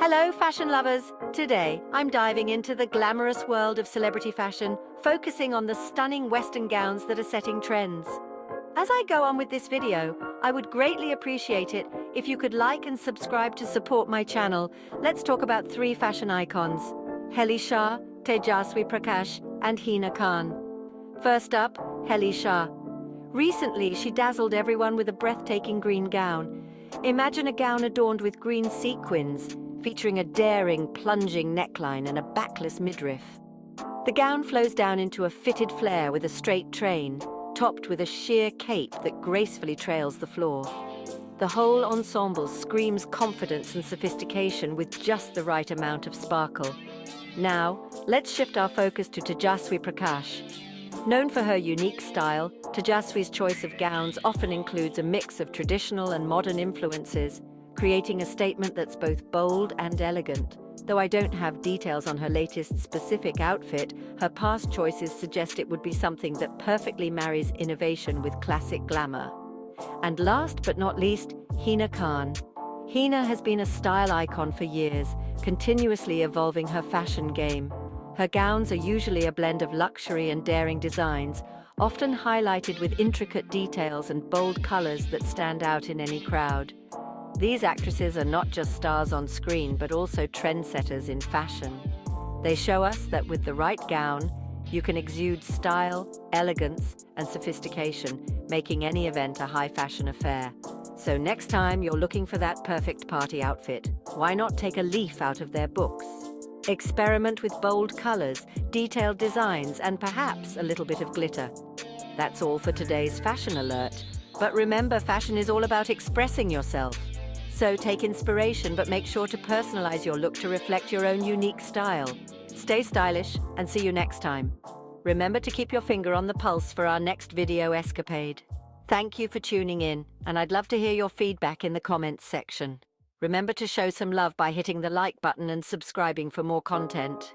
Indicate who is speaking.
Speaker 1: Hello, fashion lovers! Today, I'm diving into the glamorous world of celebrity fashion, focusing on the stunning Western gowns that are setting trends. As I go on with this video, I would greatly appreciate it if you could like and subscribe to support my channel. Let's talk about three fashion icons: Helly Shah, Tejasswi Prakash, and Hina Khan. First up, Helly Shah. Recently, she dazzled everyone with a breathtaking green gown. Imagine a gown adorned with green sequins, featuring a daring, plunging neckline and a backless midriff. The gown flows down into a fitted flare with a straight train, topped with a sheer cape that gracefully trails the floor. The whole ensemble screams confidence and sophistication with just the right amount of sparkle. Now, let's shift our focus to Tejasswi Prakash. Known for her unique style, Tejasswi's choice of gowns often includes a mix of traditional and modern influences, creating a statement that's both bold and elegant. Though I don't have details on her latest specific outfit, her past choices suggest it would be something that perfectly marries innovation with classic glamour. And last but not least, Hina Khan. Hina has been a style icon for years, continuously evolving her fashion game. Her gowns are usually a blend of luxury and daring designs, often highlighted with intricate details and bold colors that stand out in any crowd. These actresses are not just stars on screen, but also trendsetters in fashion. They show us that with the right gown, you can exude style, elegance, and sophistication, making any event a high fashion affair. So next time you're looking for that perfect party outfit, why not take a leaf out of their books? Experiment with bold colors, detailed designs, and perhaps a little bit of glitter. That's all for today's fashion alert. But remember, fashion is all about expressing yourself. So take inspiration, but make sure to personalize your look to reflect your own unique style. Stay stylish, and see you next time. Remember to keep your finger on the pulse for our next video escapade. Thank you for tuning in, and I'd love to hear your feedback in the comments section. Remember to show some love by hitting the like button and subscribing for more content.